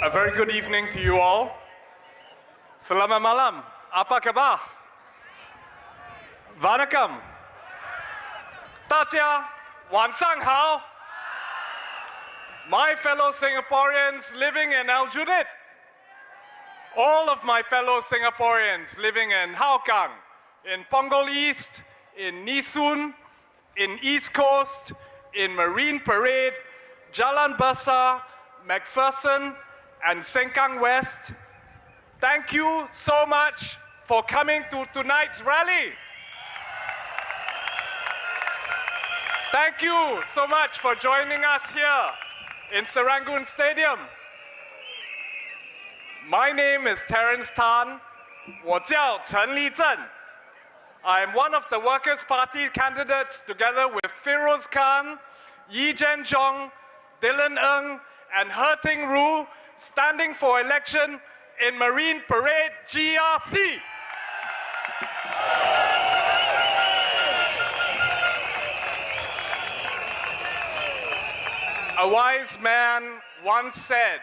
A very good evening to you all. Selamat malam. Apa kabar? Vanakkam. 大家晚上好. My fellow Singaporeans living in Aljunied, all of my fellow Singaporeans living in Hougang, in Punggol East, in Nee-Soon, in East Coast, in Marine Parade, Jalan Besar, McPherson, and Sengkang West, thank you so much for coming to tonight's rally. Thank you so much for joining us here in Serangoon Stadium. My name is Terence Tan. 我叫陈立正. I am one of the Workers' Party candidates together with Feroz Khan, Yee Jen Jong, Dylan Ng, and Herting Ru, standing for election in Marine Parade GRC. A wise man once said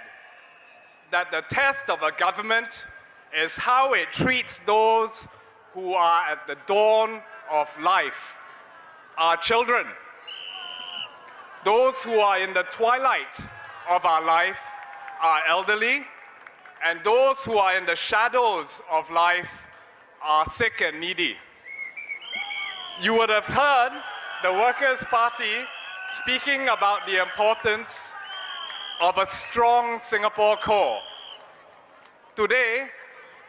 that the test of a government is how it treats those who are at the dawn of life, our children. Those who are in the twilight of our life, our elderly, and those who are in the shadows of life, are sick and needy. You would have heard the Workers' Party speaking about the importance of a strong Singapore core. Today,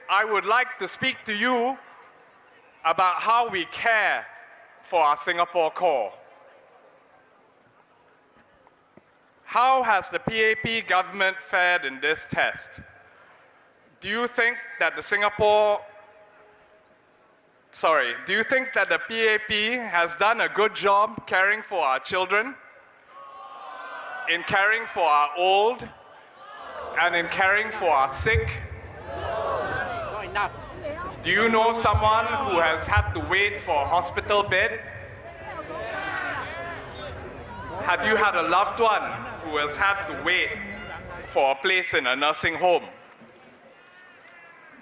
I would like to speak to you about how we care for our Singapore core. How has the PAP government fared in this test? Do you think that the PAP has done a good job caring for our children, in caring for our old, and in caring for our sick? Not enough. Do you know someone who has had to wait for a hospital bed? Have you had a loved one who has had to wait for a place in a nursing home?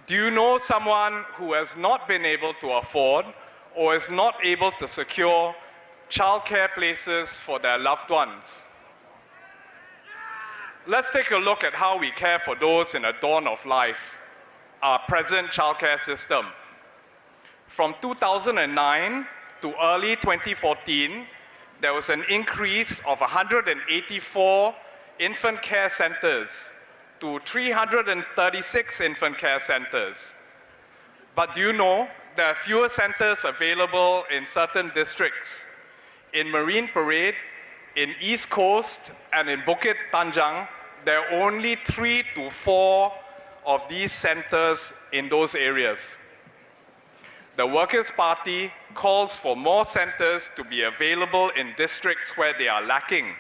Do you know someone who has not been able to afford or is not able to secure childcare places for their loved ones? Let's take a look at how we care for those in the dawn of life, our present childcare system. From 2009 to early 2014, there was an increase of 184 infant care centers to 336 infant care centers. But do you know there are fewer centers available in certain districts? In Marine Parade, in East Coast, and in Bukit Panjang, there are only 3 to 4 of these centers in those areas. The Workers' Party calls for more centers to be available in districts where they are lacking.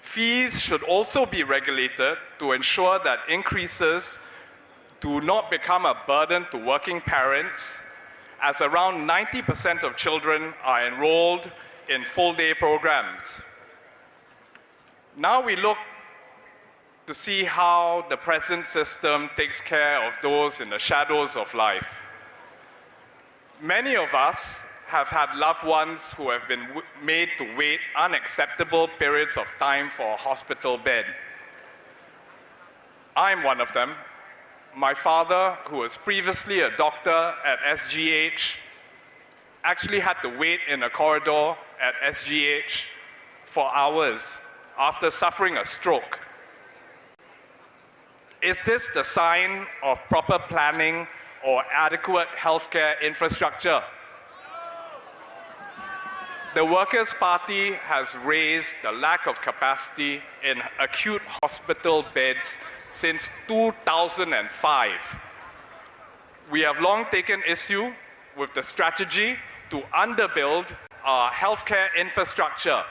Fees should also be regulated to ensure that increases do not become a burden to working parents, as around 90% of children are enrolled in full-day programs. Now we look to see how the present system takes care of those in the shadows of life. Many of us have had loved ones who have been made to wait unacceptable periods of time for a hospital bed. I'm one of them. My father, who was previously a doctor at SGH, actually had to wait in a corridor at SGH for hours after suffering a stroke. Is this the sign of proper planning or adequate healthcare infrastructure? The Workers' Party has raised the lack of capacity in acute hospital beds since 2005. We have long taken issue with the strategy to underbuild our healthcare infrastructure.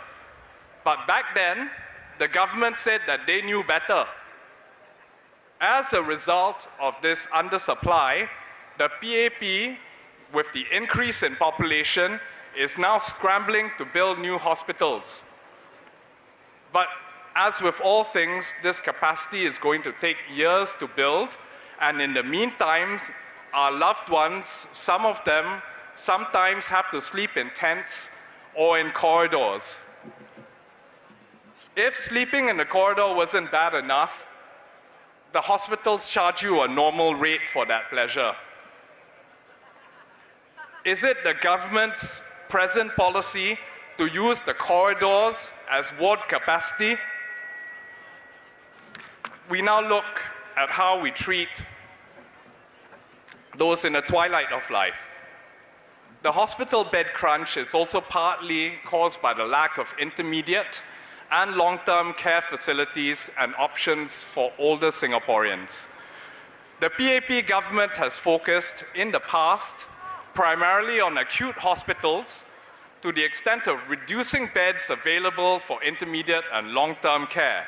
But back then, the government said that they knew better. As a result of this undersupply, the PAP, with the increase in population, is now scrambling to build new hospitals. But As with all things, this capacity is going to take years to build, and in the meantime, our loved ones, some of them, sometimes have to sleep in tents or in corridors. If sleeping in the corridor wasn't bad enough, the hospitals charge you a normal rate for that pleasure. Is it the government's present policy to use the corridors as ward capacity? We now look at how we treat those in the twilight of life. The hospital bed crunch is also partly caused by the lack of intermediate and long-term care facilities and options for older Singaporeans. The PAP government has focused in the past primarily on acute hospitals to the extent of reducing beds available for intermediate and long-term care.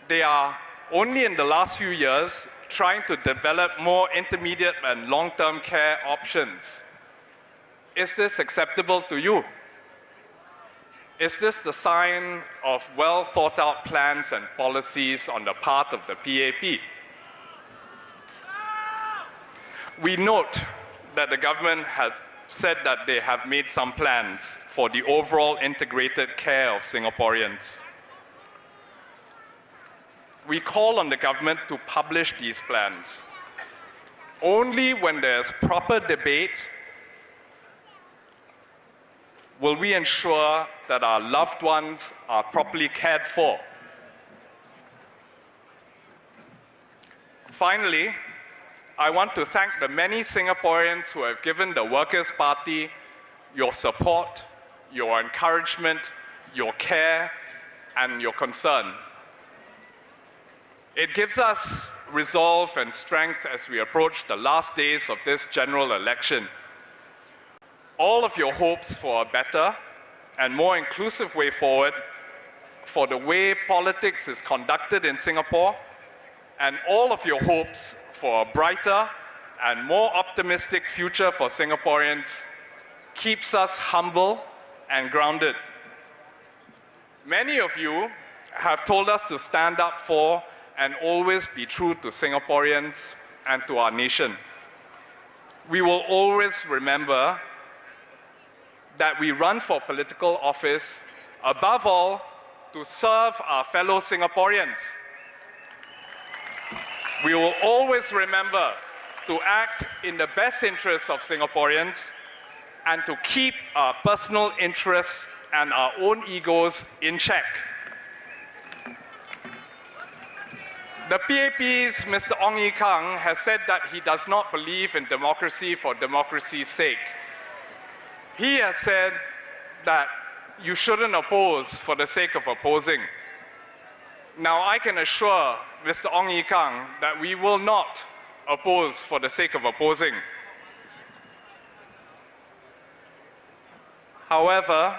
They are only in the last few years trying to develop more intermediate and long-term care options. Is this acceptable to you? Is this the sign of well-thought-out plans and policies on the part of the PAP? We note that the government has said that they have made some plans for the overall integrated care of Singaporeans. We call on the government to publish these plans. Only when there's proper debate will we ensure that our loved ones are properly cared for. Finally, I want to thank the many Singaporeans who have given the Workers' Party your support, your encouragement, your care, and your concern. It gives us resolve and strength as we approach the last days of this general election. All of your hopes for a better and more inclusive way forward for the way politics is conducted in Singapore, and all of your hopes for a brighter and more optimistic future for Singaporeans keeps us humble and grounded. Many of you have told us to stand up for and always be true to Singaporeans and to our nation. We will always remember that we run for political office, above all, to serve our fellow Singaporeans. We will always remember to act in the best interests of Singaporeans and to keep our personal interests and our own egos in check. The PAP's Mr. Ong Ye Kung has said that he does not believe in democracy for democracy's sake. He has said that you shouldn't oppose for the sake of opposing. Now, I can assure Mr. Ong Ye Kung that we will not oppose for the sake of opposing. However,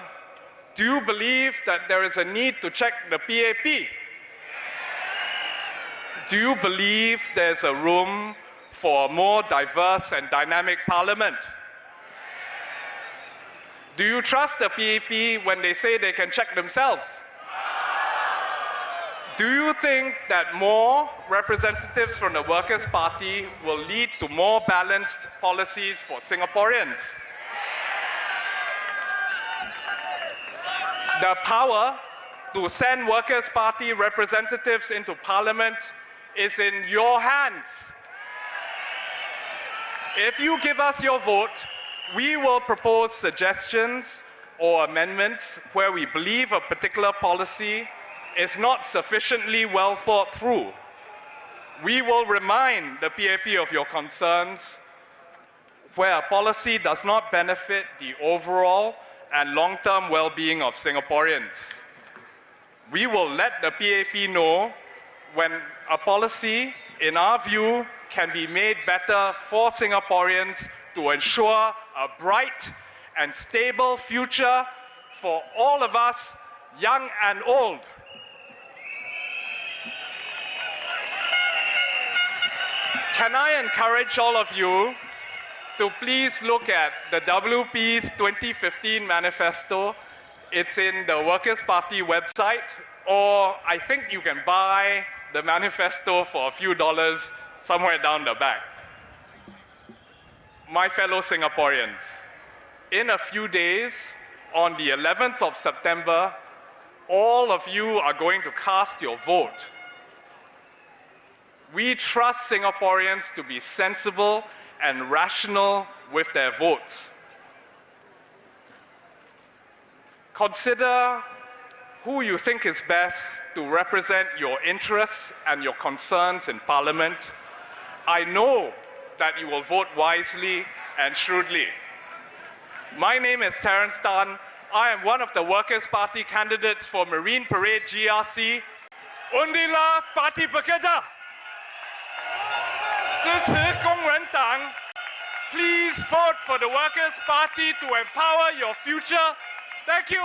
do you believe that there is a need to check the PAP? Do you believe there's a room for a more diverse and dynamic parliament? Do you trust the PAP when they say they can check themselves? Do you think that more representatives from the Workers' Party will lead to more balanced policies for Singaporeans? The power to send Workers' Party representatives into Parliament is in your hands. If you give us your vote, we will propose suggestions or amendments where we believe a particular policy is not sufficiently well thought through. We will remind the PAP of your concerns where a policy does not benefit the overall and long-term well-being of Singaporeans. We will let the PAP know when a policy, in our view, can be made better for Singaporeans to ensure a bright and stable future for all of us, young and old. Can I encourage all of you to please look at the WP's 2015 manifesto It's in the Workers' Party website, or I think you can buy the manifesto for a few dollars somewhere down the back. My fellow Singaporeans, in a few days, on the 11th of September, all of you are going to cast your vote. We trust Singaporeans to be sensible and rational with their votes. Consider who you think is best to represent your interests and your concerns in Parliament. I know that you will vote wisely and shrewdly. My name is Terence Tan. I am one of the Workers' Party candidates for Marine Parade GRC. Undilah Parti Pekerja! 支持工人党. Please vote for the Workers' Party to empower your future. Thank you.